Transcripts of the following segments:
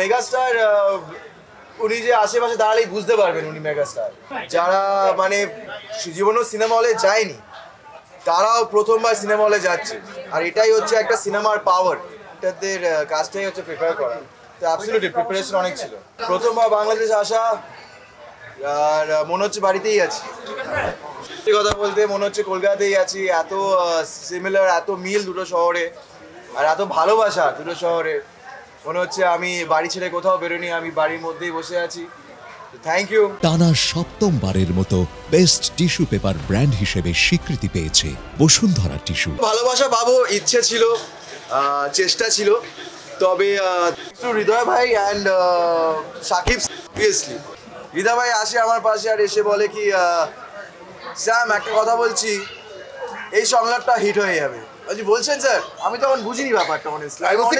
Megastar উনি যে আশেপাশে দাঁড়ালেই বুঝতে পারবেন উনি মেগাস্টার। যারা মানে জীবনেও সিনেমা হলে যায়নি তারাও প্রথমবার সিনেমা হলে যাচ্ছে, আর এটাই হচ্ছে একটা সিনেমার পাওয়ার। এটাদের কাজটাই হচ্ছে প্রিপেয়ার করা। তো অ্যাবসলিউটলি প্রিপারেশন অনেক ছিল। প্রথমবার বাংলাদেশ আসা, আর মনে হচ্ছে বাড়িতেই আছি। সত্যি কথা বলতে মনে হচ্ছে কলকাতাতেই আছি। এত সিমিলার, এত মিল দুটো শহরে, আর এত ভালোবাসা দুটো শহরে। মনে হচ্ছে আমি বাড়ি ছেড়ে কোথাও বেরোনি, আমি বাড়ির মধ্যেই বসে আছি। Thank you. টানা সপ্তমবারের মতো বেস্ট টিস্যু পেপার ব্র্যান্ড হিসেবে স্বীকৃতি পেয়েছে বসুন্ধরা টিস্যু। ভালোবাসা পাবো ইচ্ছে ছিল, চেষ্টা ছিল, তবে হৃদয় ভাই অ্যান্ড সাকিব, সিরিয়াসলি হৃদয় ভাই আসে আমার পাশে আর এসে বলে কি স্যাম একটা কথা বলছি, এই সংলাপটা হিট হয়ে যাবে। বলছেন স্যার, আমি তখন বুঝিনি ব্যাপারটা,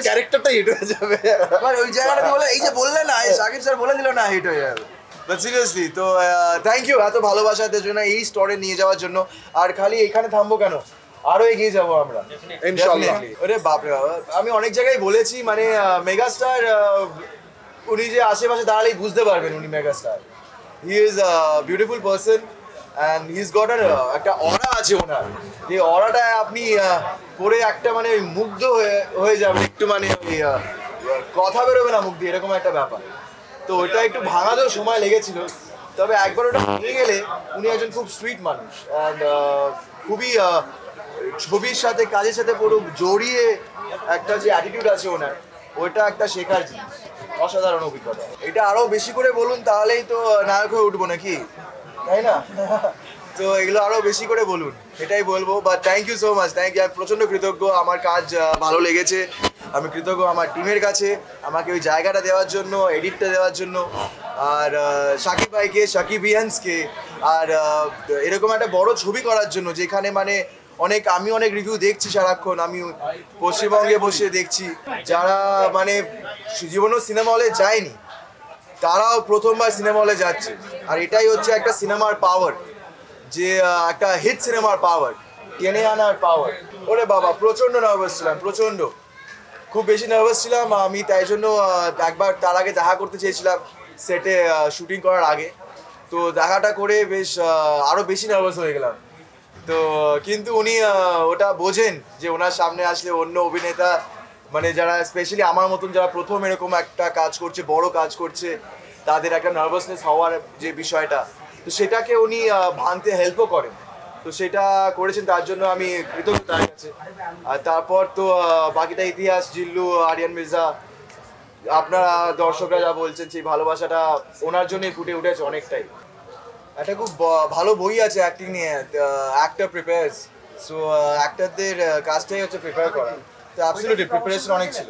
ক্যারেক্টারটা হিট হয়ে যাবে। এবার ওই জায়গাটা বলে এই যে বললেন না, সাকিব স্যার বলে দিল না হিট হয়ে যাবে। বাট সিরিয়াসলি তো থ্যাংক ইউ এত ভালোবাসাদের জন্য, এই স্টোরে নিয়ে যাওয়ার জন্য। আর খালি এখানে থামবো কেন, আরো এগিয়ে যাবো আমরা ইনশাআল্লাহ। ওরে বাপরে বাবা, আমি অনেক জায়গায় বলেছি মানে মেগাস্টার উনি যে আশেপাশে দাঁড়ালেই বুঝতে পারবেন উনি megastar. He is a beautiful person and he is goat একটা অরা আছে ওনার, যে অরাটা আপনি পরে একটা মানে মুগ্ধ হয়ে যাবেন, একটু মানে ওই কথা বেরোবে না মুখ দিয়ে, এরকম একটা ব্যাপার। তো ওটা একটু ভাঙাতেও সময় লেগেছিল, তবে একবার ওটা ভেঙে গেলে উনি একজন খুব সুইট মানুষ অ্যান্ড খুবই ছবির সাথে কাজের সাথে পুরো জড়িয়ে একটা যে অ্যাটিটিউড আছে ওনার, ওইটা একটা শেখার জিনিস। অসাধারণ অভিজ্ঞতা। এটা আরও বেশি করে বলুন তাহলেই তো নায়ক হয়ে উঠবো নাকি, তাই না? তো এগুলো আরও বেশি করে বলুন, এটাই বলবো। But thank you so much, thank you. আমি প্রচণ্ড কৃতজ্ঞ, আমার কাজ ভালো লেগেছে। আমি কৃতজ্ঞ আমার টিমের কাছে আমাকে ওই জায়গাটা দেওয়ার জন্য, এডিটটা দেওয়ার জন্য, আর সাকিব ভাইকে, সাকিবিয়ান্সকে, আর এরকম একটা বড় ছবি করার জন্য, যেখানে মানে আমি অনেক রিভিউ দেখছি সারাক্ষণ, আমি পশ্চিমবঙ্গে বসে দেখছি। যারা মানে জীবনেও সিনেমা হলে যায়নি তারাও প্রথমবার সিনেমা হলে যাচ্ছে, আর এটাই হচ্ছে একটা সিনেমার পাওয়ার, যে একটা হিট সিনেমার পাওয়ার, টেনে আনার পাওয়ার। ওরে বাবা, প্রচণ্ড নার্ভাস ছিলাম, প্রচণ্ড, খুব বেশি নার্ভাস ছিলাম আমি। তাই জন্য একবার তার আগে দেখা করতে চেয়েছিলাম সেটে, শুটিং করার আগে। তো দেখাটা করে বেশ আরও বেশি নার্ভাস হয়ে গেলাম। তো কিন্তু উনি ওটা বোঝেন যে ওনার সামনে আসলে অন্য অভিনেতা, মানে যারা স্পেশালি আমার মতন যারা প্রথম এরকম একটা কাজ করছে, বড় কাজ করছে, তাদের একটা নার্ভাসনেস হওয়ার যে বিষয়টা, তো সেটাকে উনি ভাঙতে হেল্পও করেন। তো সেটা করেছেন, তার জন্য আমি কৃতজ্ঞ তার কাছে। আর তারপর তো বাকিটা ইতিহাস। জিল্লু, আরিয়ান মির্জা, আপনারা দর্শকরা যা বলছেন, সেই ভালোবাসাটা ওনার জন্যই ফুটে উঠেছে অনেকটাই। একটা খুব ভালো বই আছে অ্যাক্টিং নিয়ে, অ্যাক্টর প্রিপেয়ার্স। সো অ্যাক্টরদের কাজটাই হচ্ছে প্রিপেয়ার করা। তো অ্যাবসলিউটলি প্রিপারেশন অনেক ছিল।